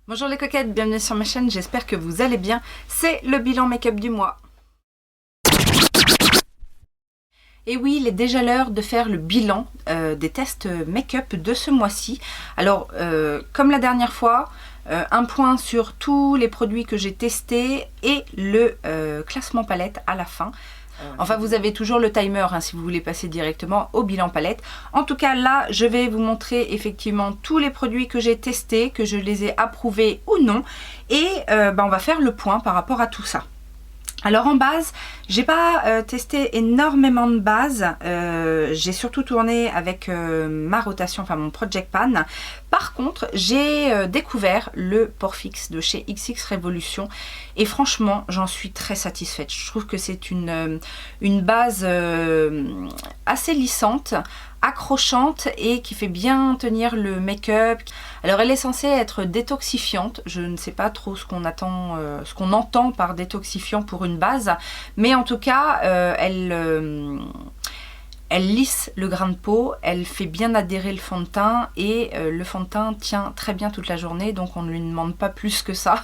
Bonjour les coquettes, bienvenue sur ma chaîne, j'espère que vous allez bien. C'est le bilan make-up du mois. Et oui, il est déjà l'heure de faire le bilan des tests make-up de ce mois-ci. Alors, comme la dernière fois, un point sur tous les produits que j'ai testés et le classement palette à la fin. Enfin, vous avez toujours le timer hein, si vous voulez passer directement au bilan palette. En tout cas, là, je vais vous montrer effectivement tous les produits que j'ai testés, que je les ai approuvés ou non. Et on va faire le point par rapport à tout ça. Alors en base, j'ai pas testé énormément de bases, j'ai surtout tourné avec ma rotation, enfin mon Project Pan. Par contre, j'ai découvert le Porfix de chez XX Révolution et franchement, j'en suis très satisfaite. Je trouve que c'est une base assez lissante, accrochante et qui fait bien tenir le make-up. Alors elle est censée être détoxifiante, je ne sais pas trop ce qu'on entend par détoxifiant pour une base, mais en tout cas elle lisse le grain de peau, elle fait bien adhérer le fond de teint et le fond de teint tient très bien toute la journée, donc on ne lui demande pas plus que ça.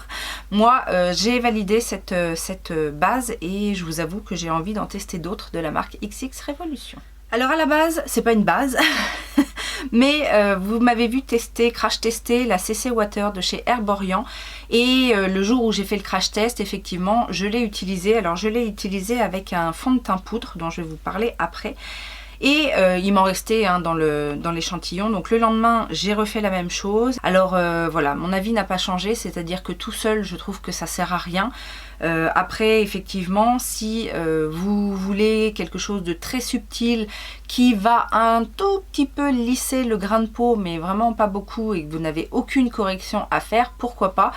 Moi j'ai validé cette base et je vous avoue que j'ai envie d'en tester d'autres de la marque XX Révolution. Alors à la base, c'est pas une base, mais vous m'avez vu crash tester la CC Water de chez Herborian et le jour où j'ai fait le crash test, effectivement, je l'ai utilisé. Alors je l'ai utilisé avec un fond de teint poudre dont je vais vous parler après. Et il m'en restait hein, dans l'échantillon. Donc le lendemain, j'ai refait la même chose. Alors voilà, mon avis n'a pas changé, c'est-à-dire que tout seul, je trouve que ça sert à rien. Après, effectivement, si vous voulez quelque chose de très subtil qui va un tout petit peu lisser le grain de peau, mais vraiment pas beaucoup, et que vous n'avez aucune correction à faire, pourquoi pas.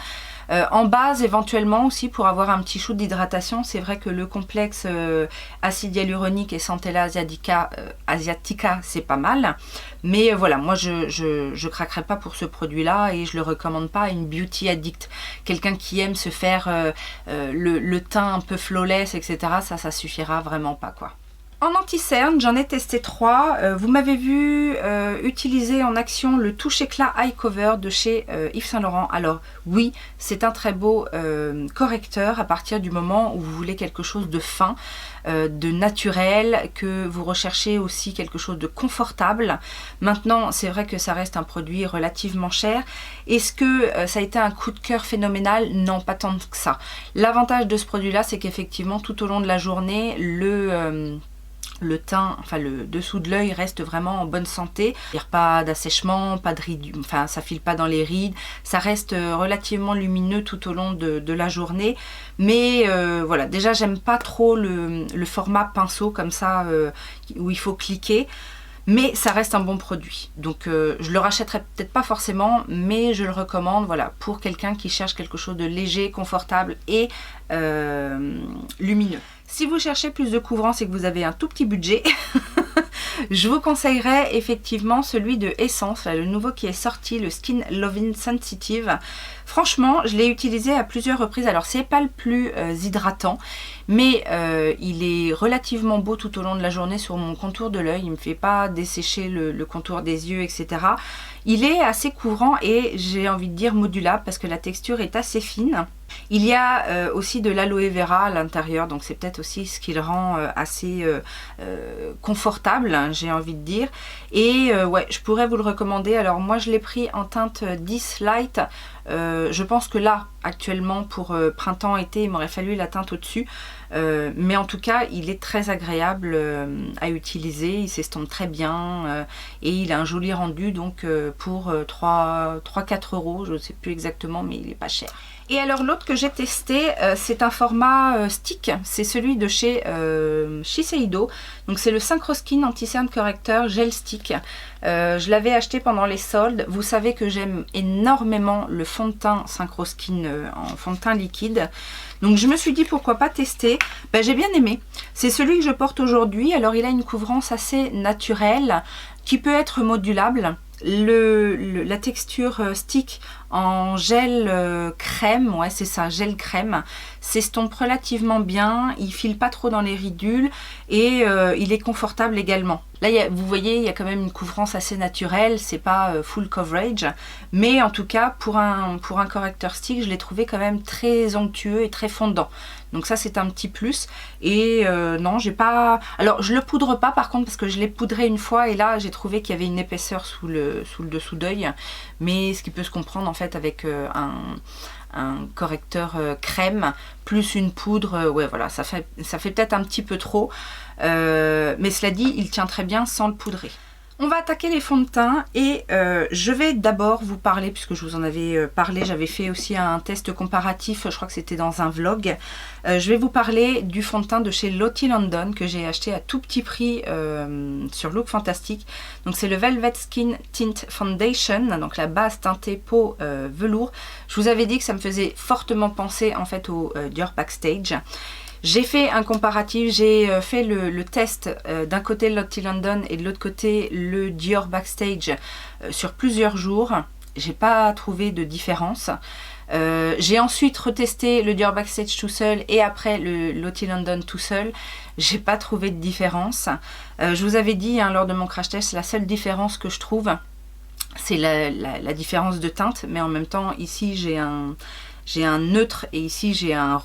En base éventuellement aussi pour avoir un petit shoot d'hydratation, c'est vrai que le complexe acide hyaluronique et Centella asiatica c'est pas mal, mais voilà, moi je craquerai pas pour ce produit là et je le recommande pas à une beauty addict, quelqu'un qui aime se faire le teint un peu flawless etc, ça suffira vraiment pas quoi. En anti-cerne, j'en ai testé 3. Vous m'avez vu utiliser en action le Touche Éclat Eye Cover de chez Yves Saint Laurent. Alors oui, c'est un très beau correcteur à partir du moment où vous voulez quelque chose de fin, de naturel, que vous recherchez aussi quelque chose de confortable. Maintenant, c'est vrai que ça reste un produit relativement cher. Est-ce que ça a été un coup de cœur phénoménal? Non, pas tant que ça. L'avantage de ce produit-là, c'est qu'effectivement, tout au long de la journée, le teint, enfin le dessous de l'œil reste vraiment en bonne santé. Il n'y a pas d'assèchement, pas de rides, enfin ça file pas dans les rides. Ça reste relativement lumineux tout au long de la journée. Mais voilà, déjà j'aime pas trop le format pinceau comme ça où il faut cliquer. Mais ça reste un bon produit. Donc je le rachèterai peut-être pas forcément, mais je le recommande voilà, pour quelqu'un qui cherche quelque chose de léger, confortable et lumineux. Si vous cherchez plus de couvrance et que vous avez un tout petit budget, je vous conseillerais effectivement celui de Essence, le nouveau qui est sorti, le Skin Loving Sensitive. Franchement, je l'ai utilisé à plusieurs reprises. Alors, c'est pas le plus hydratant, mais il est relativement beau tout au long de la journée sur mon contour de l'œil. Il ne me fait pas dessécher le contour des yeux, etc. Il est assez couvrant et j'ai envie de dire modulable parce que la texture est assez fine. Il y a aussi de l'aloe vera à l'intérieur, donc c'est peut-être aussi ce qui le rend assez confortable, hein, j'ai envie de dire. Et ouais, je pourrais vous le recommander. Alors moi je l'ai pris en teinte 10 Light. Je pense que là, actuellement, pour printemps-été, il m'aurait fallu la teinte au-dessus. Mais en tout cas, il est très agréable à utiliser. Il s'estompe très bien et il a un joli rendu. Donc pour 3-4 €, je ne sais plus exactement, mais il n'est pas cher. Et alors l'autre que j'ai testé, c'est un format stick, c'est celui de chez Shiseido. Donc c'est le Synchro Skin Anti-Cerne Correcteur Gel Stick. Je l'avais acheté pendant les soldes. Vous savez que j'aime énormément le fond de teint Synchro Skin en fond de teint liquide. Donc je me suis dit pourquoi pas tester. Ben, j'ai bien aimé. C'est celui que je porte aujourd'hui. Alors il a une couvrance assez naturelle qui peut être modulable. La texture stick en gel crème, ouais c'est ça, gel crème, s'estompe relativement bien, il file pas trop dans les ridules et il est confortable également. Là vous voyez, il y a quand même une couvrance assez naturelle, c'est pas full coverage, mais en tout cas pour un correcteur stick, je l'ai trouvé quand même très onctueux et très fondant. Donc ça c'est un petit plus. Et non, j'ai pas... Alors je le poudre pas par contre parce que je l'ai poudré une fois et là j'ai trouvé qu'il y avait une épaisseur sous le dessous d'œil. Mais ce qui peut se comprendre en fait avec un correcteur crème plus une poudre, ouais voilà, ça fait peut-être un petit peu trop. Mais cela dit, il tient très bien sans le poudrer. On va attaquer les fonds de teint et je vais d'abord vous parler, puisque je vous en avais parlé, j'avais fait aussi un test comparatif, je crois que c'était dans un vlog. Je vais vous parler du fond de teint de chez Lottie London que j'ai acheté à tout petit prix sur Look Fantastic. Donc c'est le Velvet Skin Tint Foundation, donc la base teintée peau velours. Je vous avais dit que ça me faisait fortement penser en fait au Dior Backstage. J'ai fait un comparatif, j'ai fait le test d'un côté Lottie London et de l'autre côté le Dior Backstage sur plusieurs jours. J'ai pas trouvé de différence. J'ai ensuite retesté le Dior Backstage tout seul et après le Lottie London tout seul. J'ai pas trouvé de différence. Je vous avais dit lors de mon crash test, la seule différence que je trouve, c'est la différence de teinte. Mais en même temps, ici j'ai un neutre et ici j'ai un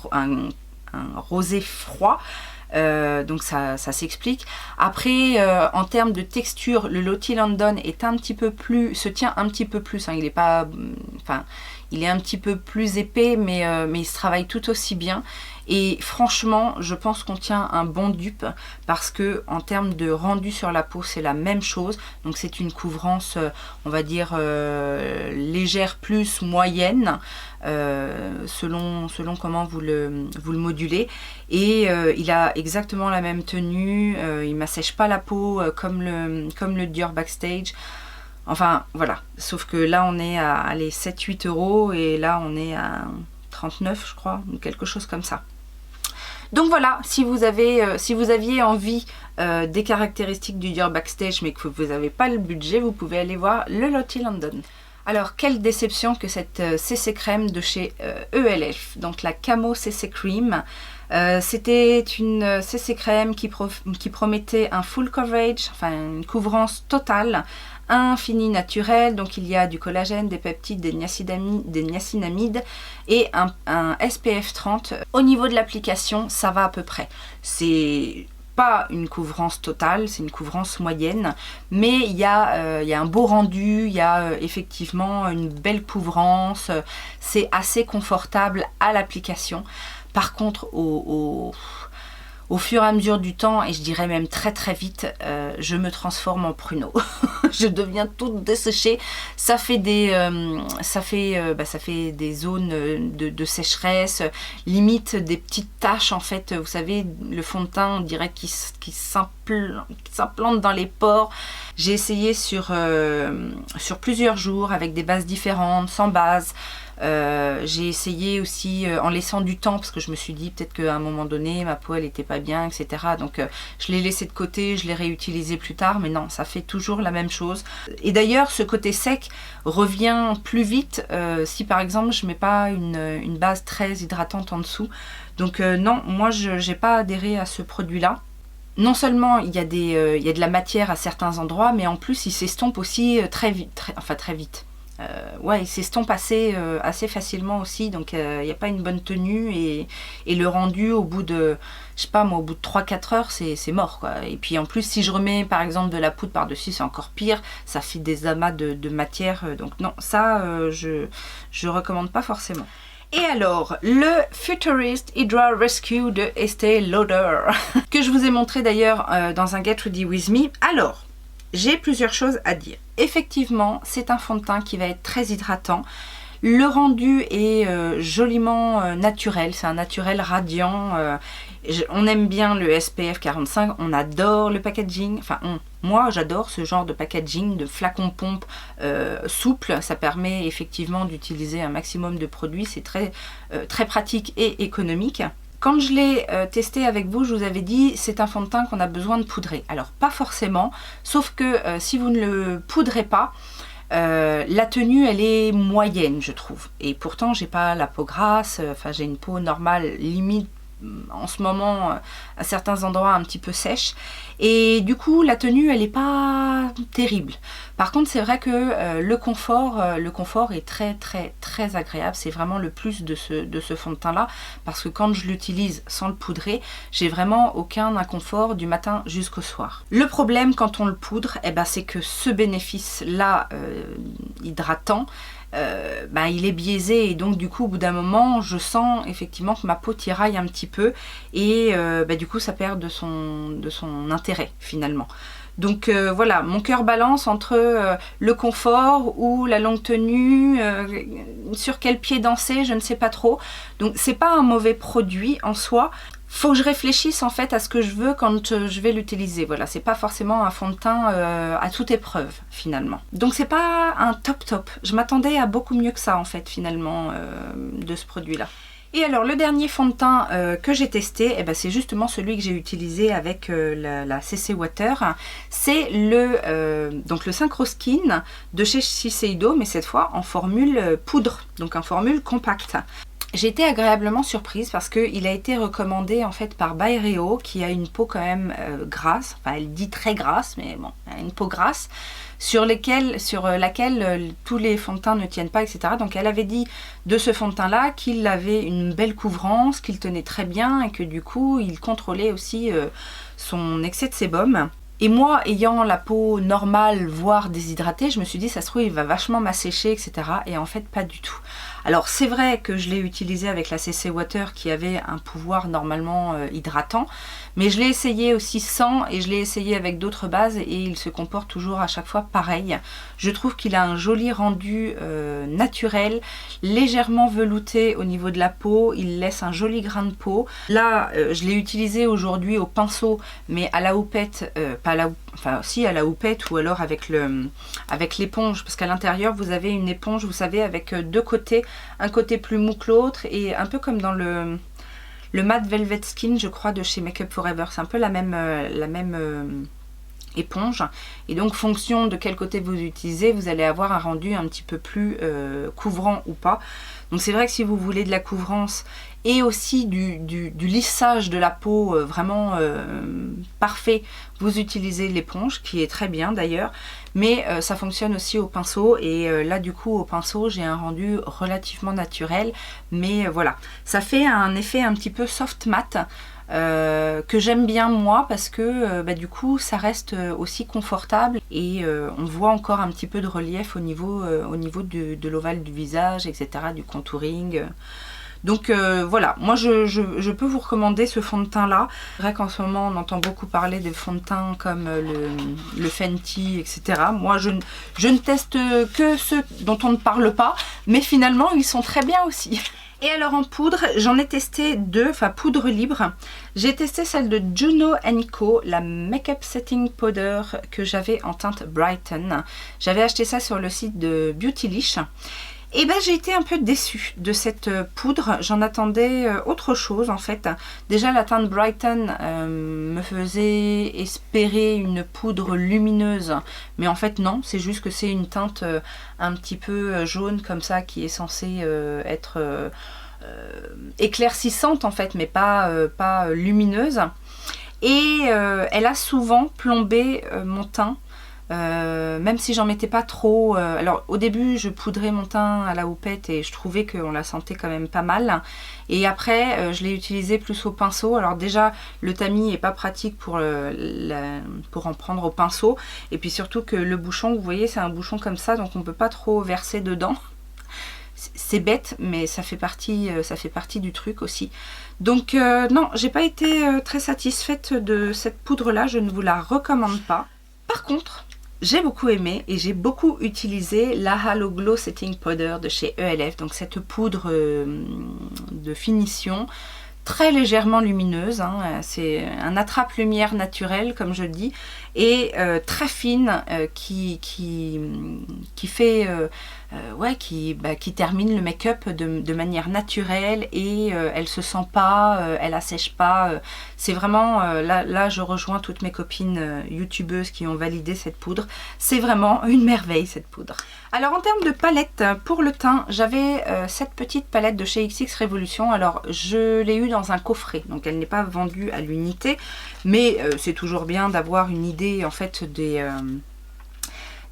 rosé froid, donc ça s'explique. Après en termes de texture, le Lottie London est un petit peu plus, se tient un petit peu plus, il est pas, enfin il est un petit peu plus épais, mais il se travaille tout aussi bien. Et franchement, je pense qu'on tient un bon dupe parce que en termes de rendu sur la peau, c'est la même chose. Donc c'est une couvrance, on va dire légère plus moyenne, selon comment vous le modulez. Et il a exactement la même tenue. Il m'assèche pas la peau comme le Dior Backstage. Enfin voilà, sauf que là on est à 7-8 € et là on est à 39 je crois, ou quelque chose comme ça. Donc voilà, si vous aviez envie des caractéristiques du Dior Backstage mais que vous n'avez pas le budget, vous pouvez aller voir le Lottie London. Alors quelle déception que cette CC Crème de chez ELF, donc la Camo CC Cream. C'était une CC Crème qui promettait un full coverage, enfin une couvrance totale, un fini naturel, donc il y a du collagène, des peptides, des niacinamides et un SPF 30. Au niveau de l'application, ça va à peu près. C'est pas une couvrance totale, c'est une couvrance moyenne, mais il y a un beau rendu, il y a effectivement une belle couvrance, c'est assez confortable à l'application. Par contre, au fur et à mesure du temps, et je dirais même très très vite, je me transforme en pruneau. Je deviens toute desséchée. Ça fait des zones de sécheresse, limite des petites taches en fait. Vous savez, le fond de teint, on dirait qu'il s'implante dans les pores. J'ai essayé sur plusieurs jours avec des bases différentes, sans base. J'ai essayé aussi en laissant du temps parce que je me suis dit peut-être qu'à un moment donné ma peau elle était pas bien, etc. Donc je l'ai laissé de côté, je l'ai réutilisé plus tard, mais non, ça fait toujours la même chose. Et d'ailleurs ce côté sec revient plus vite si par exemple je mets pas une base très hydratante en dessous. Donc non, moi j'ai pas adhéré à ce produit là. Non seulement il y a de la matière à certains endroits, mais en plus il s'estompe aussi très vite, très vite. Ouais, il s'estompe assez facilement aussi, donc il n'y a pas une bonne tenue et le rendu au bout de, je sais pas moi, au bout de 3-4 heures c'est mort quoi. Et puis en plus si je remets par exemple de la poudre par dessus, c'est encore pire, ça fait des amas de matière, donc non, ça je recommande pas forcément. Et alors, le Futurist Hydra Rescue de Estée Lauder, que je vous ai montré d'ailleurs dans un Get Ready With Me. Alors, j'ai plusieurs choses à dire. Effectivement, c'est un fond de teint qui va être très hydratant. Le rendu est joliment naturel, c'est un naturel radiant. On aime bien le SPF 45, on adore le packaging. Enfin, moi j'adore ce genre de packaging, de flacon pompe souple. Ça permet effectivement d'utiliser un maximum de produits. C'est très pratique et économique. Quand je l'ai testé avec vous, je vous avais dit c'est un fond de teint qu'on a besoin de poudrer. Alors pas forcément, sauf que si vous ne le poudrez pas, La tenue, elle est moyenne, je trouve. Et pourtant, j'ai pas la peau grasse, enfin j'ai une peau normale, limite en ce moment à certains endroits un petit peu sèche, et du coup la tenue elle est pas terrible. Par contre c'est vrai que le confort est très agréable. C'est vraiment le plus de ce fond de teint là, parce que quand je l'utilise sans le poudrer, j'ai vraiment aucun inconfort du matin jusqu'au soir. Le problème quand on le poudre, c'est que ce bénéfice là hydratant, il est biaisé, et donc du coup au bout d'un moment je sens effectivement que ma peau tiraille un petit peu, et du coup ça perd de son intérêt finalement. Donc voilà, mon cœur balance entre le confort ou la longue tenue, sur quel pied danser, je ne sais pas trop. Donc c'est pas un mauvais produit en soi. Faut que je réfléchisse en fait à ce que je veux quand je vais l'utiliser. Voilà, c'est pas forcément un fond de teint à toute épreuve finalement. Donc c'est pas un top. Je m'attendais à beaucoup mieux que ça en fait finalement de ce produit là. Et alors le dernier fond de teint que j'ai testé, c'est justement celui que j'ai utilisé avec la CC Water. C'est donc le Synchro Skin de chez Shiseido, mais cette fois en formule poudre, donc en formule compacte. J'ai été agréablement surprise parce qu'il a été recommandé en fait par Byredo, qui a une peau quand même grasse, enfin elle dit très grasse, mais bon, elle a une peau grasse, sur laquelle tous les fonds de teint ne tiennent pas, etc. Donc elle avait dit de ce fond de teint là qu'il avait une belle couvrance, qu'il tenait très bien, et que du coup il contrôlait aussi son excès de sébum. Et moi, ayant la peau normale, voire déshydratée, je me suis dit, ça se trouve, il va vachement m'assécher, etc. Et en fait, pas du tout. Alors, c'est vrai que je l'ai utilisé avec la CC Water, qui avait un pouvoir normalement hydratant, mais je l'ai essayé aussi sans, et je l'ai essayé avec d'autres bases, et il se comporte toujours à chaque fois pareil. Je trouve qu'il a un joli rendu naturel, légèrement velouté au niveau de la peau, il laisse un joli grain de peau. Là, je l'ai utilisé aujourd'hui au pinceau, mais à la houppette, si à la houppette, ou alors avec l'éponge, parce qu'à l'intérieur vous avez une éponge, vous savez, avec deux côtés, un côté plus mou que l'autre, et un peu comme dans le Matte Velvet Skin, je crois, de chez Make Up For Ever. C'est un peu la même éponge, et donc fonction de quel côté vous utilisez, vous allez avoir un rendu un petit peu plus couvrant ou pas. Donc c'est vrai que si vous voulez de la couvrance et aussi du lissage de la peau vraiment parfait, vous utilisez l'éponge, qui est très bien d'ailleurs, mais ça fonctionne aussi au pinceau, et là du coup au pinceau j'ai un rendu relativement naturel, mais voilà, ça fait un effet un petit peu soft matte, que j'aime bien moi, parce que du coup ça reste aussi confortable, et on voit encore un petit peu de relief au niveau de l'ovale du visage, etc., du contouring. Donc voilà, moi je peux vous recommander ce fond de teint là. C'est vrai qu'en ce moment on entend beaucoup parler des fonds de teint comme le Fenty, etc. Moi je ne teste que ceux dont on ne parle pas, mais finalement ils sont très bien aussi. Et alors en poudre, j'en ai testé deux, enfin poudre libre. J'ai testé celle de Juno & Co, la Makeup Setting Powder que j'avais en teinte Brighten. J'avais acheté ça sur le site de Beautylish. Et j'ai été un peu déçue de cette poudre. J'en attendais autre chose en fait. Déjà la teinte Brighten me faisait espérer une poudre lumineuse, mais en fait non, c'est juste que c'est une teinte un petit peu jaune comme ça, qui est censée être éclaircissante en fait, mais pas lumineuse. Et elle a souvent plombé mon teint. Même si j'en mettais pas trop. Alors au début je poudrais mon teint à la houppette et je trouvais qu'on la sentait quand même pas mal, et après je l'ai utilisé plus au pinceau. Alors déjà le tamis est pas pratique pour en prendre au pinceau, et puis surtout que le bouchon, vous voyez, c'est un bouchon comme ça, donc on peut pas trop verser dedans. C'est bête, mais ça fait partie du truc aussi. Donc non, j'ai pas été très satisfaite de cette poudre là, je ne vous la recommande pas. Par contre, j'ai beaucoup aimé et j'ai beaucoup utilisé la Halo Glow Setting Powder de chez ELF, donc cette poudre de finition très légèrement lumineuse, hein. C'est un attrape-lumière naturel comme je dis, et très fine, qui fait ouais, qui termine le make-up de manière naturelle et elle se sent pas, elle assèche pas. C'est vraiment, là je rejoins toutes mes copines youtubeuses qui ont validé cette poudre. C'est vraiment une merveille cette poudre. Alors en termes de palette pour le teint, j'avais cette petite palette de chez XX Révolution. Alors je l'ai eu dans un coffret, donc elle n'est pas vendue à l'unité, mais c'est toujours bien d'avoir une idée en fait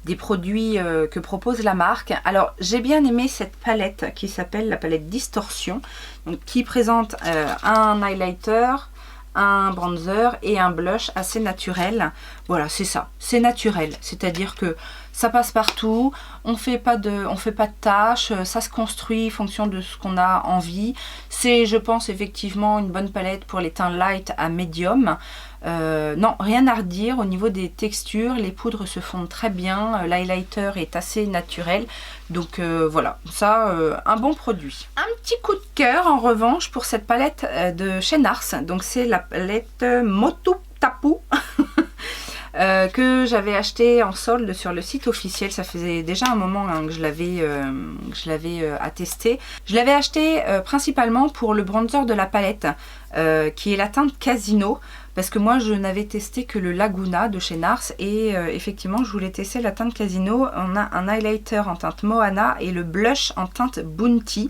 des produits que propose la marque. Alors j'ai bien aimé cette palette qui s'appelle la palette Distorsion, donc, qui présente un highlighter, un bronzer et un blush assez naturel. Voilà, c'est ça, c'est naturel, c'est-à-dire que ça passe partout, on fait pas de tâches, ça se construit en fonction de ce qu'on a envie. C'est, je pense, effectivement une bonne palette pour les teints light à médium. Non, rien à redire au niveau des textures, les poudres se fondent très bien, l'highlighter est assez naturel, donc voilà, ça, un bon produit. Un petit coup de cœur en revanche pour cette palette de chez NARS, donc c'est la palette Motu Tapu. Que j'avais acheté en solde sur le site officiel. Ça faisait déjà un moment hein, que je l'avais attesté. Je l'avais acheté principalement pour le bronzer de la palette qui est la teinte Casino, parce que moi je n'avais testé que le Laguna de chez NARS et effectivement je voulais tester la teinte Casino. On a un highlighter en teinte Moana et le blush en teinte Bounty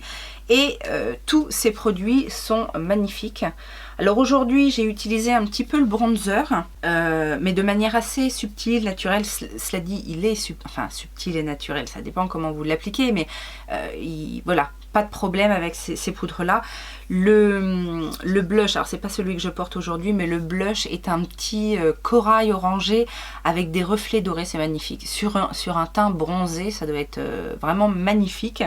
et tous ces produits sont magnifiques. Alors aujourd'hui j'ai utilisé un petit peu le bronzer mais de manière assez subtile, naturelle. Cela dit, il est subtil et naturel, ça dépend comment vous l'appliquez, mais voilà, pas de problème avec ces poudres là. Le blush, alors c'est pas celui que je porte aujourd'hui, mais le blush est un petit corail orangé avec des reflets dorés, c'est magnifique. Sur un teint bronzé, ça doit être vraiment magnifique.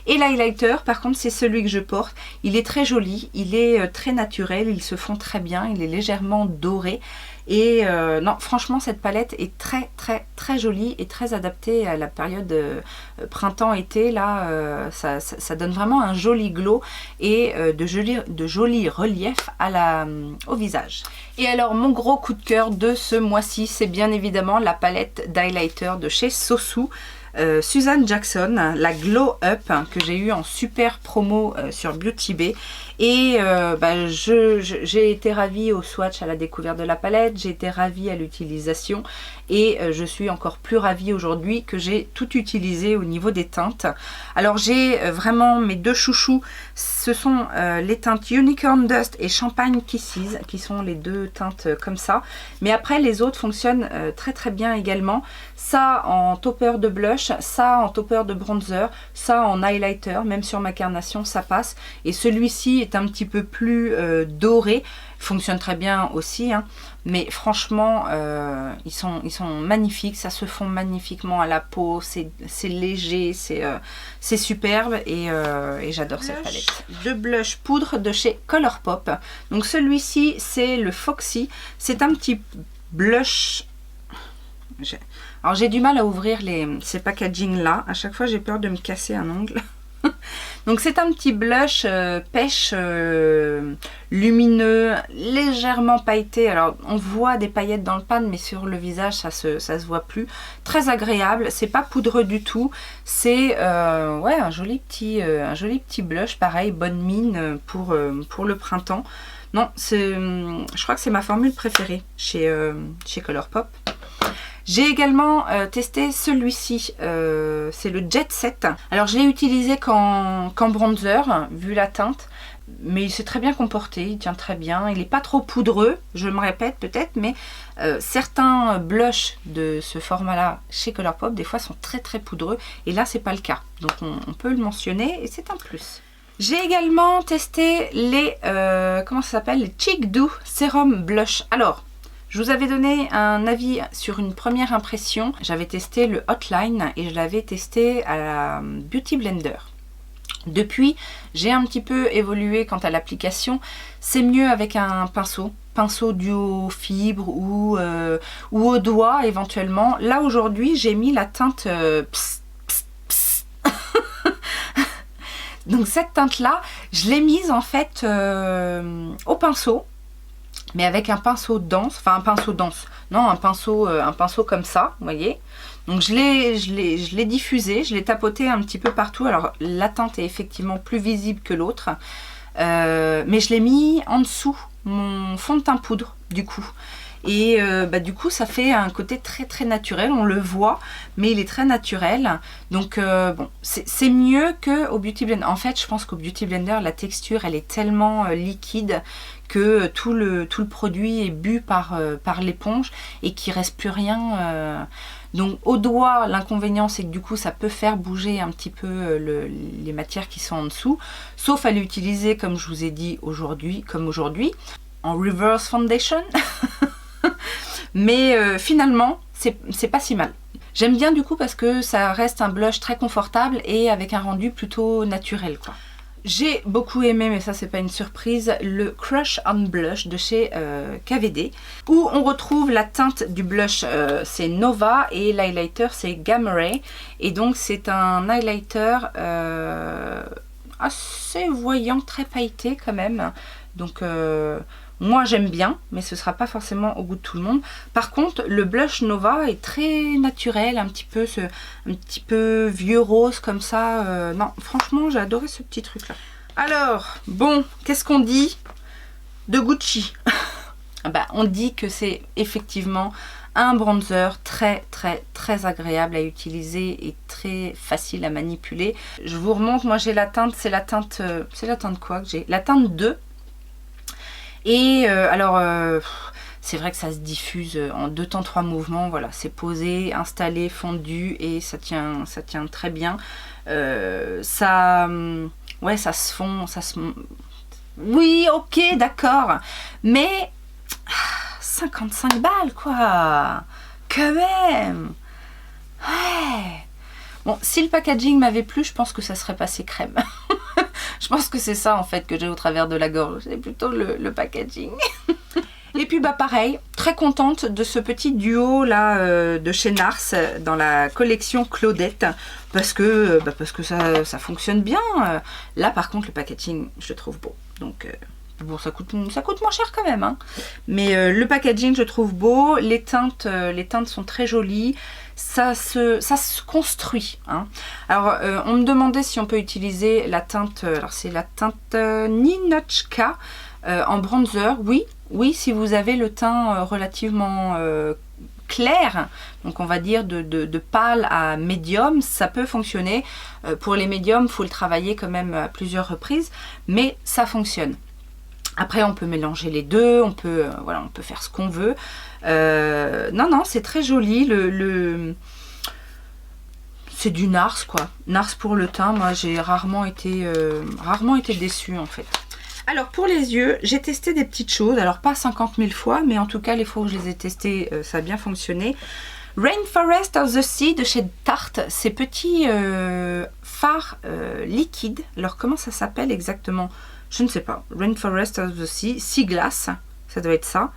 Et l'highlighter, par contre, c'est celui que je porte. Il est très joli, il est très naturel, il se fond très bien, il est légèrement doré. Et non, franchement, cette palette est très très très jolie et très adaptée à la période printemps-été. Là, ça donne vraiment un joli glow et de jolis reliefs au visage. Et alors, mon gros coup de cœur de ce mois-ci, c'est bien évidemment la palette d'highlighter de chez Sosu. Suzanne Jackson, la Glow Up que j'ai eu en super promo sur Beauty Bay, et j'ai été ravie au swatch, à la découverte de la palette, j'ai été ravie à l'utilisation et je suis encore plus ravie aujourd'hui que j'ai tout utilisé au niveau des teintes. Alors j'ai vraiment mes deux chouchous, ce sont les teintes Unicorn Dust et Champagne Kisses qui sont les deux teintes comme ça, mais après les autres fonctionnent très très bien également. Ça en topper de blush, ça en topper de bronzer, ça en highlighter, même sur ma carnation ça passe. Et celui-ci est un petit peu plus doré, fonctionne très bien aussi, hein. Mais franchement ils sont magnifiques, ça se fond magnifiquement à la peau, c'est léger, c'est superbe et j'adore cette palette. De blush poudre de chez Colourpop. Donc celui-ci c'est le Foxy, c'est un petit blush. Alors j'ai du mal à ouvrir ces packaging là, à chaque fois j'ai peur de me casser un ongle. Donc c'est un petit blush pêche lumineux, légèrement pailleté. Alors on voit des paillettes dans le pan, mais sur le visage ça se voit plus. Très agréable, c'est pas poudreux du tout. C'est ouais, un joli petit blush, pareil, bonne mine pour le printemps. Non, je crois que c'est ma formule préférée chez Colourpop. J'ai également testé celui-ci, c'est le Jet Set. Alors je l'ai utilisé qu'en bronzer, vu la teinte, mais il s'est très bien comporté, il tient très bien. Il n'est pas trop poudreux, je me répète peut-être, mais certains blushs de ce format-là chez Colourpop, des fois sont très très poudreux, et là c'est pas le cas. Donc on peut le mentionner et c'est un plus. J'ai également testé les, comment ça s'appelle, les Cheek Do Serum Blush. Alors, je vous avais donné un avis sur une première impression. J'avais testé le Hotline et je l'avais testé à la Beauty Blender. Depuis, j'ai un petit peu évolué quant à l'application. C'est mieux avec un pinceau duo fibre ou au doigt éventuellement. Là aujourd'hui, j'ai mis la teinte Donc cette teinte là, je l'ai mise en fait au pinceau. mais avec un pinceau dense, enfin un pinceau dense, non, un pinceau comme ça, vous voyez. Donc je l'ai diffusé, je l'ai tapoté un petit peu partout. Alors la teinte est effectivement plus visible que l'autre, mais je l'ai mis en dessous mon fond de teint poudre du coup. Et du coup ça fait un côté très très naturel, on le voit, mais il est très naturel. Donc bon, c'est mieux qu'au Beauty Blender. En fait je pense qu'au Beauty Blender la texture elle est tellement liquide que tout le produit est bu par l'éponge et qu'il ne reste plus rien. Donc au doigt, l'inconvénient c'est que du coup ça peut faire bouger un petit peu les matières qui sont en dessous, sauf à l'utiliser comme je vous ai dit aujourd'hui, en reverse foundation. Mais finalement c'est pas si mal. J'aime bien du coup parce que ça reste un blush très confortable et avec un rendu plutôt naturel quoi. J'ai beaucoup aimé, mais ça c'est pas une surprise, le Crush on Blush de chez KVD, où on retrouve la teinte du blush, c'est Nova, et l'highlighter c'est Gamma Ray, et donc c'est un highlighter assez voyant, très pailleté quand même, donc moi j'aime bien, mais ce sera pas forcément au goût de tout le monde. Par contre le blush Nova est très naturel, un petit peu vieux rose comme ça. Non franchement j'ai adoré ce petit truc là. Alors bon, qu'est-ce qu'on dit de Gucci? On dit que c'est effectivement un bronzer très très très agréable à utiliser et très facile à manipuler. Je vous remonte, moi j'ai la teinte, c'est la teinte quoi que j'ai? La teinte 2. Et c'est vrai que ça se diffuse en 2 temps 3 mouvements, voilà, c'est posé, installé, fondu et ça tient très bien. Ouais, ça se fond, oui, ok, d'accord, mais 55 balles quoi, quand même. Ouais. Bon, si le packaging m'avait plu, je pense que ça serait passé crème. Je pense que c'est ça en fait que j'ai au travers de la gorge, c'est plutôt le packaging. Et puis pareil, très contente de ce petit duo là de chez Nars dans la collection Claudette, parce que ça fonctionne bien. Là par contre le packaging je le trouve beau, donc bon ça coûte moins cher quand même, hein. Mais le packaging je trouve beau, les teintes sont très jolies. Ça se construit, hein. Alors on me demandait si on peut utiliser la teinte, alors c'est la teinte Ninochka en bronzer. Oui, si vous avez le teint relativement clair, donc on va dire de pâle à médium, ça peut fonctionner. Pour les médiums, il faut le travailler quand même à plusieurs reprises, mais ça fonctionne. Après on peut mélanger les deux, on peut faire ce qu'on veut. Non, c'est très joli. C'est du Nars quoi. Nars pour le teint, moi j'ai rarement été déçue en fait. Alors pour les yeux, j'ai testé des petites choses, alors pas 50 000 fois, mais en tout cas les fois où je les ai testés, ça a bien fonctionné. Rainforest of the Sea de chez Tarte, ces petits fards liquides. Alors comment ça s'appelle exactement? Je ne sais pas. Rainforest of the Sea, Sea Glass, ça doit être ça.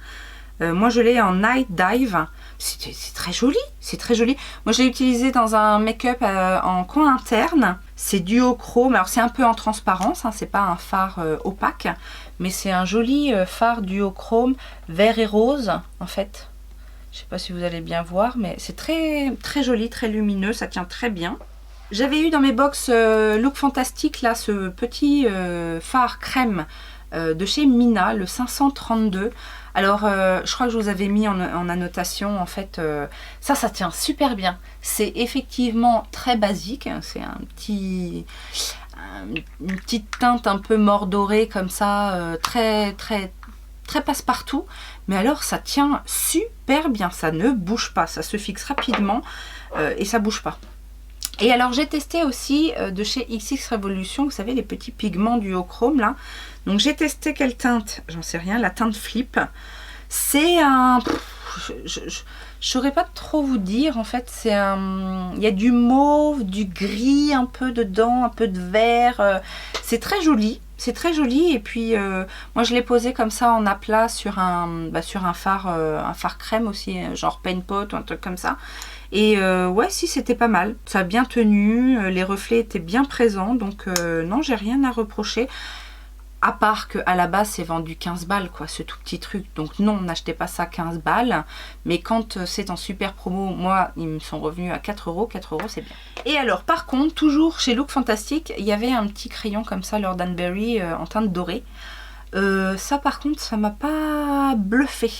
Moi je l'ai en Night Dive. C'est très joli, c'est très joli. Moi je l'ai utilisé dans un make-up en coin interne. C'est duochrome, alors c'est un peu en transparence, hein, c'est pas un fard opaque, mais c'est un joli fard duochrome vert et rose en fait. Je sais pas si vous allez bien voir, mais c'est très très joli, très lumineux, ça tient très bien. J'avais eu dans mes box Look Fantastique là ce petit fard crème de chez Mina, le 532. Alors je crois que je vous avais mis en annotation en fait, ça tient super bien. C'est effectivement très basique, c'est une petite teinte un peu mordorée comme ça, très passe-partout. Mais alors ça tient super bien, ça ne bouge pas, ça se fixe rapidement et ça bouge pas. Et alors j'ai testé aussi de chez XX Revolution, vous savez les petits pigments duochrome là. Donc j'ai testé quelle teinte, j'en sais rien, la teinte Flip. C'est un... Je saurais pas trop vous dire en fait, c'est un... Il y a du mauve, du gris un peu dedans, un peu de vert. C'est très joli, c'est très joli. Et puis moi je l'ai posé comme ça en aplat sur un fard crème aussi, genre Paint Pot ou un truc comme ça. Et ouais, si c'était pas mal, ça a bien tenu, les reflets étaient bien présents, donc non, j'ai rien à reprocher. À part qu'à la base c'est vendu 15 balles quoi, ce tout petit truc. Donc non, n'achetez pas ça 15 balles. Mais quand c'est en super promo, moi ils me sont revenus à 4 euros. 4 euros c'est bien. Et alors par contre, toujours chez Look Fantastic, il y avait un petit crayon comme ça, Lord Berry en teinte dorée. Ça par contre ça m'a pas bluffé.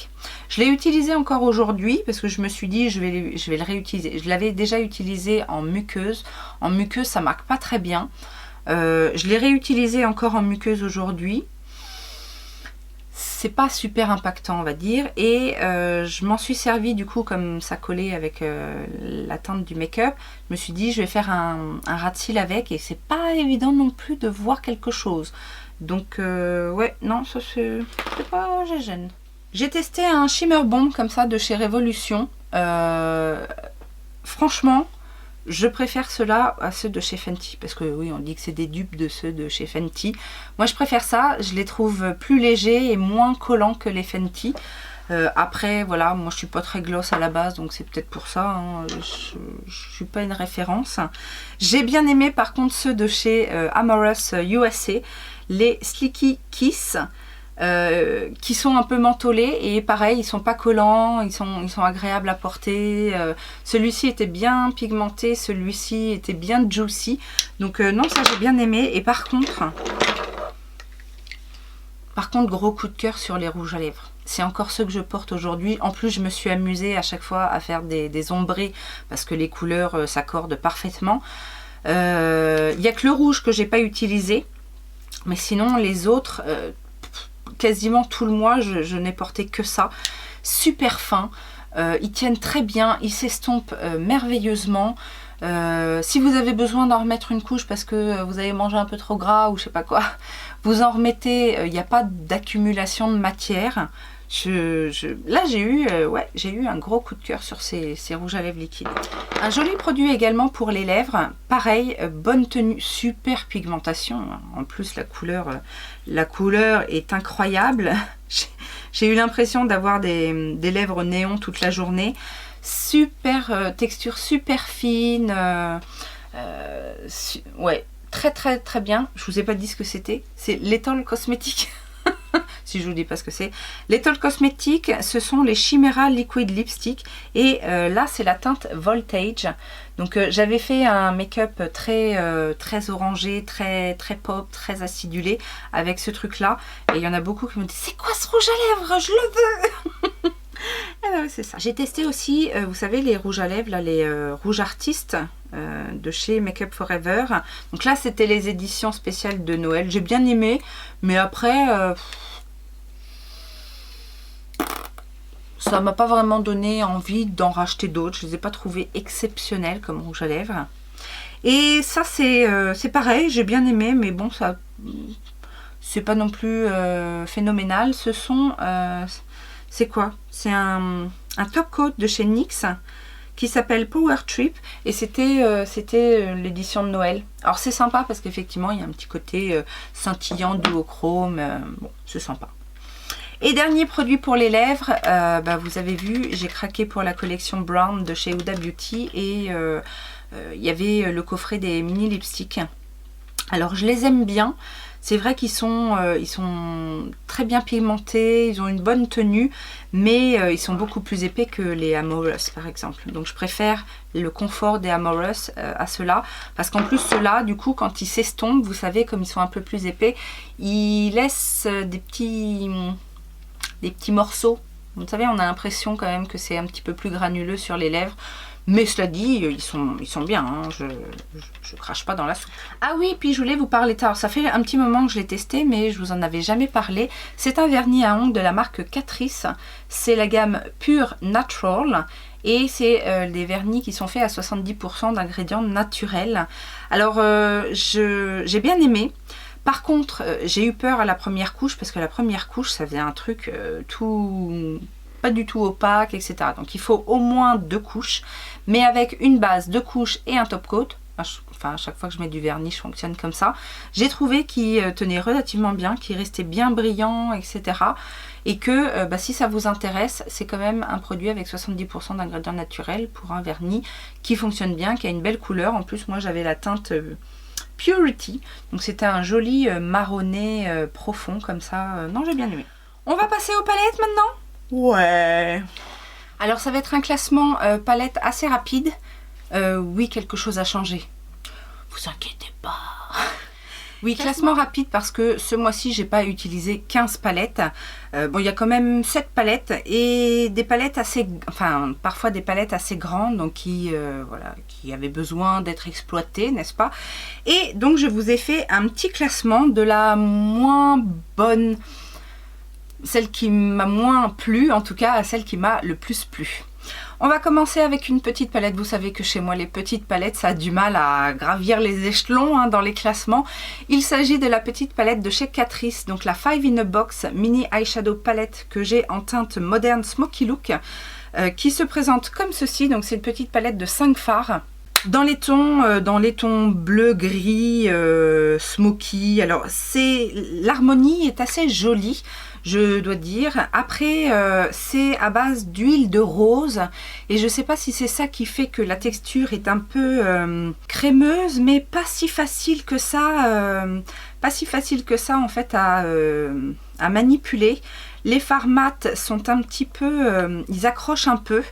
Je l'ai utilisé encore aujourd'hui parce que je me suis dit je vais le réutiliser. Je l'avais déjà utilisé en muqueuse. En muqueuse ça marque pas très bien. Je l'ai réutilisé encore en muqueuse aujourd'hui. C'est pas super impactant on va dire. Et je m'en suis servi du coup comme ça collait avec la teinte du make-up. Je me suis dit je vais faire un ras de cils avec et c'est pas évident non plus de voir quelque chose. Donc ouais, non, ça c'est pas gêne. J'ai testé un Shimmer Bomb comme ça de chez Révolution. Franchement, je préfère ceux-là à ceux de chez Fenty. Parce que oui, on dit que c'est des dupes de ceux de chez Fenty. Moi, je préfère ça. Je les trouve plus légers et moins collants que les Fenty. Après, voilà, moi je suis pas très gloss à la base, donc c'est peut-être pour ça. Hein, je suis pas une référence. J'ai bien aimé par contre ceux de chez Amorous USA. Les Slicky Kiss qui sont un peu mentholés et pareil ils sont pas collants, ils sont agréables à porter. Celui-ci était bien pigmenté, celui-ci était bien juicy, donc non, ça j'ai bien aimé. Et par contre gros coup de cœur sur les rouges à lèvres. C'est encore ceux que je porte aujourd'hui. En plus je me suis amusée à chaque fois à faire des ombrés parce que les couleurs s'accordent parfaitement. Il n'y a que le rouge que j'ai pas utilisé. Mais sinon, les autres, quasiment tout le mois, je n'ai porté que ça. Super fin. Ils tiennent très bien. Ils s'estompent merveilleusement. Si vous avez besoin d'en remettre une couche parce que vous avez mangé un peu trop gras ou je sais pas quoi, vous en remettez. Il n'y a pas d'accumulation de matière. Là j'ai eu un gros coup de cœur sur ces rouges à lèvres liquides. Un joli produit également pour les lèvres, pareil, bonne tenue, super pigmentation. En plus la couleur est incroyable. J'ai eu l'impression d'avoir des lèvres néon toute la journée. Super texture, super fine. Ouais, très très très bien. Je vous ai pas dit ce que c'était. C'est Lethal Cosmetics. Si je vous dis pas ce que c'est. Lethal Cosmetics, ce sont les Chimera Liquid Lipstick. Et là, c'est la teinte Voltage. Donc j'avais fait un make-up très orangé, très pop, très acidulé avec ce truc-là. Et il y en a beaucoup qui me disent, c'est quoi ce rouge à lèvres? Je le veux. C'est ça. J'ai testé aussi, vous savez, les rouges à lèvres, là, les rouges artistes de chez Make Up Forever. Donc là, c'était les éditions spéciales de Noël. J'ai bien aimé, mais après... ça m'a pas vraiment donné envie d'en racheter d'autres. Je les ai pas trouvés exceptionnels comme rouge à lèvres. Et ça c'est pareil, j'ai bien aimé, mais bon, ça c'est pas non plus phénoménal. Ce sont c'est quoi? C'est un top coat de chez NYX qui s'appelle Power Trip et c'était l'édition de Noël. Alors c'est sympa parce qu'effectivement il y a un petit côté scintillant, duochrome, bon, c'est sympa. Et dernier produit pour les lèvres, vous avez vu, j'ai craqué pour la collection Brown de chez Huda Beauty et il y avait le coffret des mini lipsticks. Alors je les aime bien, c'est vrai qu'ils sont très bien pigmentés, ils ont une bonne tenue, mais ils sont beaucoup plus épais que les Amorous par exemple. Donc je préfère le confort des Amorous à ceux-là, parce qu'en plus ceux-là, du coup, quand ils s'estompent, vous savez, comme ils sont un peu plus épais, ils laissent des petits morceaux. Vous savez, on a l'impression quand même que c'est un petit peu plus granuleux sur les lèvres. Mais cela dit, ils sont bien, hein. Je crache pas dans la soupe. Ah oui, puis je voulais vous parler, alors ça fait un petit moment que je l'ai testé, mais je vous en avais jamais parlé. C'est un vernis à ongles de la marque Catrice. C'est la gamme Pure Natural. Et c'est des vernis qui sont faits à 70% d'ingrédients naturels. Alors, j'ai bien aimé. Par contre, j'ai eu peur à la première couche, parce que la première couche, ça faisait un truc pas du tout opaque, etc. Donc il faut au moins 2 couches, mais avec une base, 2 couches et un top coat. Enfin, à chaque fois que je mets du vernis, je fonctionne comme ça. J'ai trouvé qu'il tenait relativement bien, qu'il restait bien brillant, etc. Et que si ça vous intéresse, c'est quand même un produit avec 70% d'ingrédients naturels pour un vernis qui fonctionne bien, qui a une belle couleur. En plus, moi j'avais la teinte Purity. Donc c'était un joli marronné profond comme ça. Non, j'ai bien aimé. On va passer aux palettes maintenant? Ouais. Alors ça va être un classement palette assez rapide. Oui, quelque chose a changé. Vous inquiétez pas. Oui, classement rapide parce que ce mois-ci, j'ai pas utilisé 15 palettes. Bon, il y a quand même 7 palettes et des palettes assez... Enfin, parfois des palettes assez grandes, donc voilà, qui avaient besoin d'être exploitées, n'est-ce pas? Et donc, je vous ai fait un petit classement de la moins bonne, celle qui m'a moins plu, en tout cas, à celle qui m'a le plus plu. On va commencer avec une petite palette. Vous savez que chez moi, les petites palettes, ça a du mal à gravir les échelons hein, dans les classements. Il s'agit de la petite palette de chez Catrice, donc la 5 in a Box Mini Eyeshadow Palette que j'ai en teinte Modern Smoky Look, qui se présente comme ceci. Donc c'est une petite palette de 5 fards. Dans les tons bleu, gris, smoky. Alors l'harmonie est assez jolie, je dois dire. Après, c'est à base d'huile de rose. Et je ne sais pas si c'est ça qui fait que la texture est un peu crémeuse, mais pas si facile que ça. Pas si facile que ça en fait à manipuler. Les fards mat sont un petit peu... ils accrochent un peu.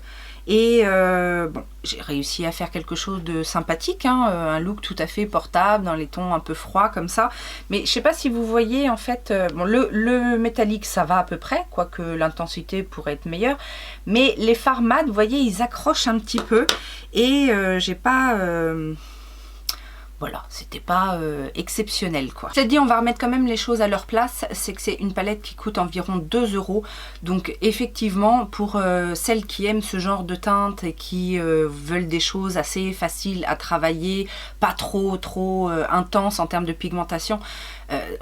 Et bon, j'ai réussi à faire quelque chose de sympathique, hein, un look tout à fait portable, dans les tons un peu froids comme ça. Mais je sais pas si vous voyez en fait, bon, le métallique ça va à peu près, quoique l'intensité pourrait être meilleure. Mais les fards mat, vous voyez, ils accrochent un petit peu et j'ai pas... Voilà, c'était pas exceptionnel quoi. C'est dit, on va remettre quand même les choses à leur place. C'est que c'est une palette qui coûte environ 2 €. Donc effectivement, pour celles qui aiment ce genre de teinte et qui veulent des choses assez faciles à travailler, pas trop intenses en termes de pigmentation,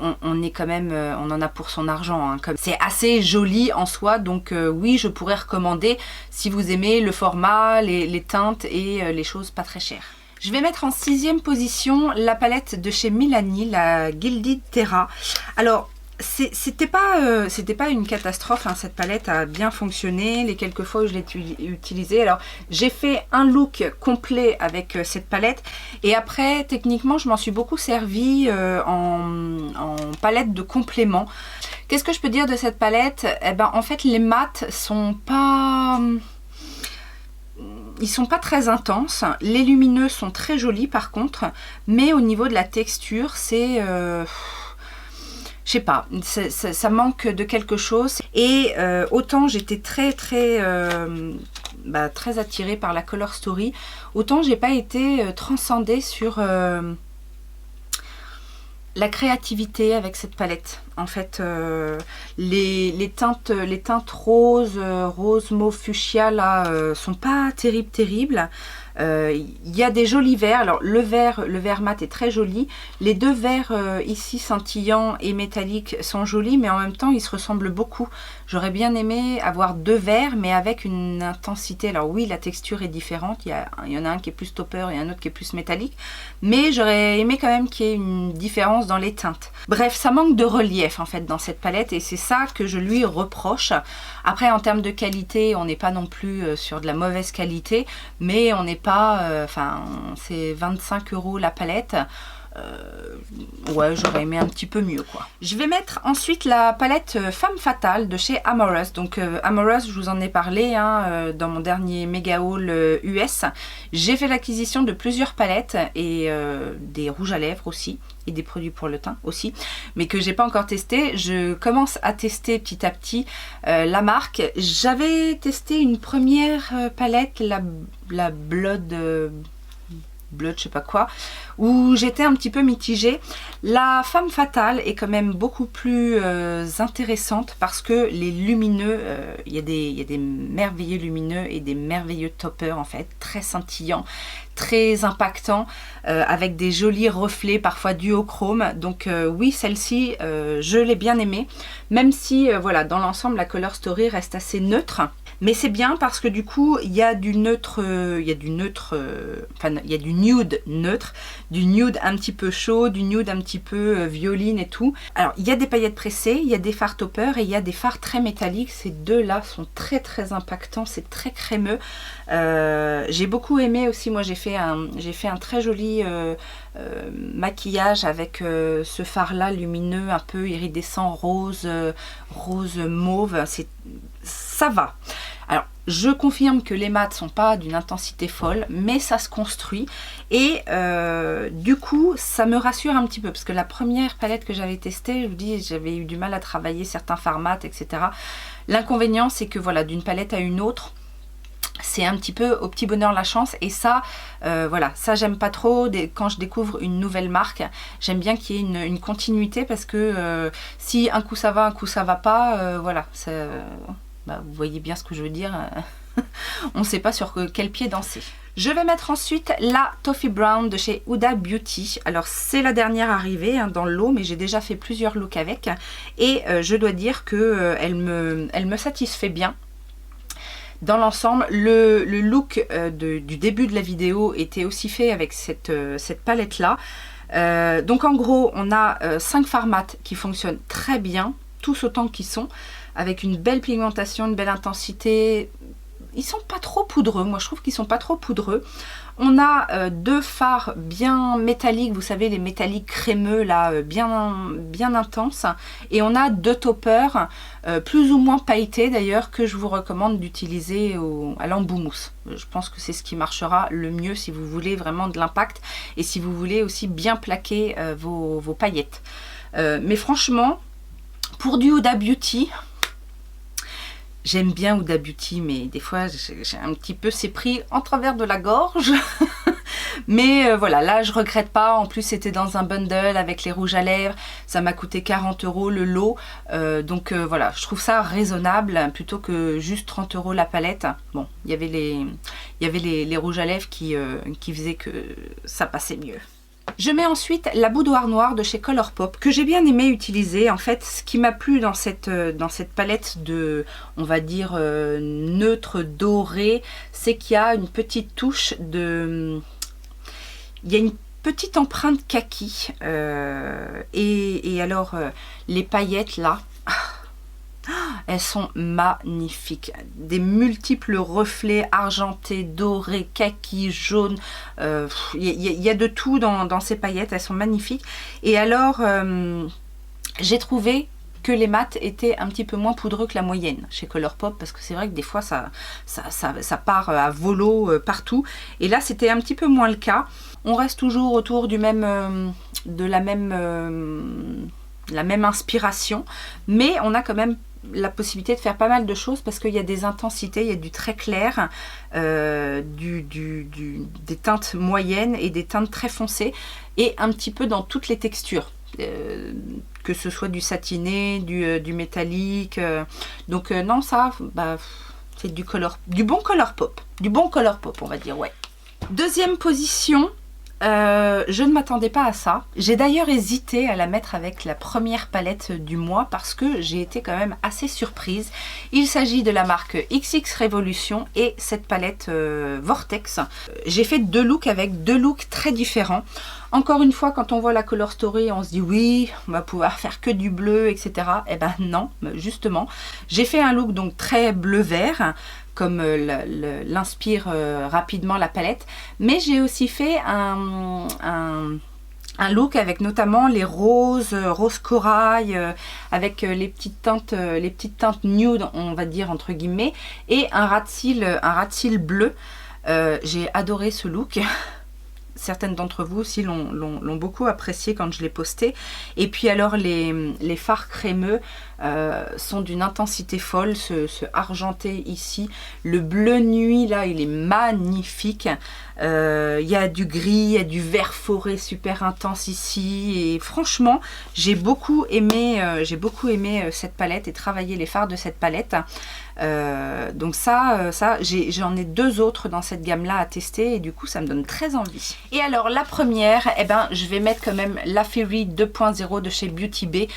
on est quand même, on en a pour son argent. Hein, c'est assez joli en soi, donc oui, je pourrais recommander si vous aimez le format, les teintes et les choses pas très chères. Je vais mettre en 6e position la palette de chez Milani, la Gilded Terra. Alors, c'était pas une catastrophe, hein, cette palette a bien fonctionné les quelques fois où je l'ai utilisée. Alors, j'ai fait un look complet avec cette palette et après, techniquement, je m'en suis beaucoup servi en palette de complément. Qu'est-ce que je peux dire de cette palette? Eh ben, en fait, les mats sont pas... Ils sont pas très intenses, les lumineux sont très jolis par contre, mais au niveau de la texture, c'est... je sais pas, ça manque de quelque chose. Et autant j'étais très attirée par la Color Story, autant j'ai pas été transcendée sur... la créativité avec cette palette. En fait, les teintes rose mauve fuchsia là sont pas terribles. Il y a des jolis verts. Alors le vert mat est très joli. Les deux verts ici scintillants et métalliques sont jolis, mais en même temps ils se ressemblent beaucoup. J'aurais bien aimé avoir deux verts, mais avec une intensité. Alors oui, la texture est différente. Il y en a un qui est plus topper et un autre qui est plus métallique. Mais j'aurais aimé quand même qu'il y ait une différence dans les teintes. Bref, ça manque de relief en fait dans cette palette et c'est ça que je lui reproche. Après, en termes de qualité, on n'est pas non plus sur de la mauvaise qualité, mais on n'est pas... Enfin, c'est 25 € la palette. Ouais, j'aurais aimé un petit peu mieux quoi. Je vais mettre ensuite la palette Femme Fatale de chez Amorous. Donc Amorous, je vous en ai parlé hein, dans mon dernier méga haul US. J'ai fait l'acquisition de plusieurs palettes et des rouges à lèvres aussi et des produits pour le teint aussi, mais que j'ai pas encore testé. Je commence à tester petit à petit la marque. J'avais testé une première palette, la Blood je sais pas quoi, où j'étais un petit peu mitigée. La Femme Fatale est quand même beaucoup plus intéressante parce que les lumineux, il y a des merveilleux lumineux et des merveilleux toppers en fait, très scintillants, très impactants, avec des jolis reflets, parfois duochrome. Donc oui, celle-ci, je l'ai bien aimée, même si voilà, dans l'ensemble, la Color Story reste assez neutre. Mais c'est bien parce que du coup, il y a du neutre, il y a du nude neutre, du nude un petit peu chaud, du nude un petit peu violine et tout. Alors, il y a des paillettes pressées, il y a des fards topper et il y a des fards très métalliques. Ces deux-là sont très impactants, c'est très crémeux. J'ai beaucoup aimé aussi, moi j'ai fait un très joli maquillage avec ce fard là lumineux un peu iridescent rose, rose mauve, ça va. Alors je confirme que les mats sont pas d'une intensité folle, mais ça se construit et du coup ça me rassure un petit peu, parce que la première palette que j'avais testée, je vous dis, j'avais eu du mal à travailler certains fards mat, etc. L'inconvénient c'est que voilà, d'une palette à une autre, c'est un petit peu au petit bonheur la chance, et ça voilà, ça j'aime pas trop. Quand je découvre une nouvelle marque, j'aime bien qu'il y ait une continuité, parce que si un coup ça va, un coup ça va pas, voilà, vous voyez bien ce que je veux dire. On ne sait pas sur quel pied danser. Je vais mettre ensuite la Toffee Brown de chez Huda Beauty. Alors c'est la dernière arrivée dans le lot, mais j'ai déjà fait plusieurs looks avec, et je dois dire que elle me satisfait bien. Dans l'ensemble, le look du début de la vidéo était aussi fait avec cette palette là. Donc en gros, on a 5 fards mat qui fonctionnent très bien, tous autant qu'ils sont, avec une belle pigmentation, une belle intensité. Ils sont pas trop poudreux, moi je trouve qu'ils sont pas trop poudreux. On a 2 fards bien métalliques, vous savez, les métalliques crémeux là, bien intenses. Et on a 2 toppers, plus ou moins pailletés d'ailleurs, que je vous recommande d'utiliser à l'embout mousse. Je pense que c'est ce qui marchera le mieux si vous voulez vraiment de l'impact, et si vous voulez aussi bien plaquer vos paillettes. Mais franchement, pour du Huda Beauty, j'aime bien Huda Beauty, mais des fois j'ai un petit peu ces prix en travers de la gorge. Mais voilà, là je regrette pas. En plus c'était dans un bundle avec les rouges à lèvres, ça m'a coûté 40 € le lot. Donc voilà, je trouve ça raisonnable plutôt que juste 30 € la palette. Bon, il y avait les rouges à lèvres qui faisaient que ça passait mieux. Je mets ensuite la boudoir noire de chez Colourpop, que j'ai bien aimé utiliser. En fait, ce qui m'a plu dans cette palette de, on va dire, neutre doré, c'est qu'il y a une petite touche de... Il y a une petite empreinte kaki. Et alors, les paillettes là... Elles sont magnifiques, des multiples reflets argentés, dorés, kaki, jaune, il y a de tout dans ces paillettes, elles sont magnifiques. Et alors j'ai trouvé que les mats étaient un petit peu moins poudreux que la moyenne chez Colourpop, parce que c'est vrai que des fois ça part à volo partout, et là c'était un petit peu moins le cas. On reste toujours autour du même, de la même inspiration, mais on a quand même la possibilité de faire pas mal de choses, parce qu'il y a des intensités, il y a du très clair, des teintes moyennes et des teintes très foncées, et un petit peu dans toutes les textures, que ce soit du satiné, du métallique. Donc non, ça, c'est du bon Colourpop, on va dire, ouais. Deuxième position. Je ne m'attendais pas à ça. J'ai d'ailleurs hésité à la mettre avec la première palette du mois, parce que j'ai été quand même assez surprise. Il s'agit de la marque XX Revolution et cette palette Vortex. J'ai fait 2 looks avec 2 looks très différents. Encore une fois, quand on voit la Color Story, on se dit oui, on va pouvoir faire que du bleu, etc. Eh ben non, justement. J'ai fait un look donc très bleu-vert, comme l'inspire rapidement la palette, mais j'ai aussi fait un look avec notamment les rose corail, avec les petites teintes nude, on va dire entre guillemets, et un ras de cils bleu. J'ai adoré ce look. Certaines d'entre vous aussi l'ont beaucoup apprécié quand je l'ai posté. Et puis alors les fards crémeux sont d'une intensité folle. Ce argenté ici, le bleu nuit là, il est magnifique. Il y a du gris, il y a du vert forêt super intense ici, et franchement j'ai beaucoup aimé cette palette et travailler les fards de cette palette. Donc ça j'en ai 2 autres dans cette gamme là à tester, et du coup ça me donne très envie. Et alors la première, eh ben, je vais mettre quand même la Fairy 2.0 de chez Beauty Bay.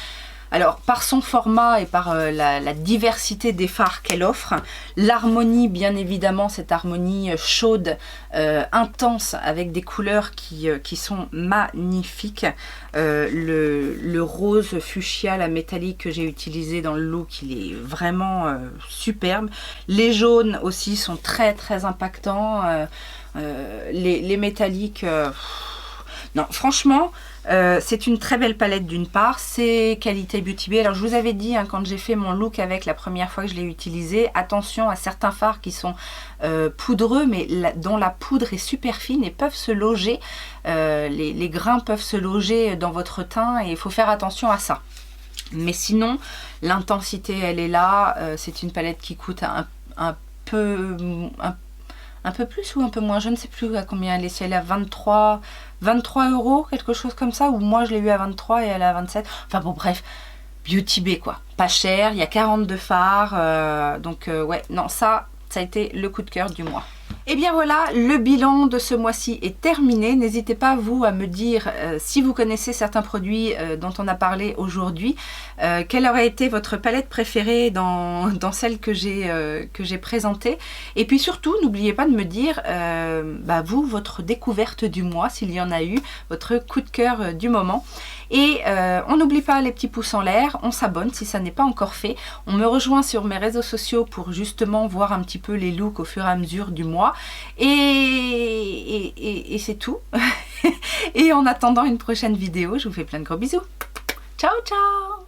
Alors par son format et par la diversité des fards qu'elle offre, l'harmonie bien évidemment, cette harmonie chaude, intense, avec des couleurs qui sont magnifiques. Le rose fuchsia, la métallique que j'ai utilisé dans le look, il est vraiment superbe. Les jaunes aussi sont très très impactants. Les métalliques... Non, franchement, c'est une très belle palette d'une part, c'est qualité Beauty Bay. Alors je vous avais dit hein, quand j'ai fait mon look avec la première fois que je l'ai utilisé, attention à certains fards qui sont poudreux mais dont la poudre est super fine et peuvent se loger, les grains peuvent se loger dans votre teint et il faut faire attention à ça. Mais sinon, l'intensité elle est là, c'est une palette qui coûte un peu plus ou un peu moins, je ne sais plus à combien elle est, si elle est à 23 €, quelque chose comme ça, ou moi je l'ai eu à 23 et elle est à 27, enfin bon bref, Beauty Bay quoi, pas cher, il y a 42 fards, donc ouais, non ça a été le coup de cœur du mois. Et bien voilà, le bilan de ce mois-ci est terminé. N'hésitez pas vous à me dire si vous connaissez certains produits dont on a parlé aujourd'hui, quelle aurait été votre palette préférée dans celle que j'ai présentée. Et puis surtout, n'oubliez pas de me dire vous, votre découverte du mois, s'il y en a eu, votre coup de cœur du moment. Et on n'oublie pas les petits pouces en l'air, on s'abonne si ça n'est pas encore fait. On me rejoint sur mes réseaux sociaux pour justement voir un petit peu les looks au fur et à mesure du mois. Et c'est tout. Et en attendant une prochaine vidéo, je vous fais plein de gros bisous. Ciao, ciao!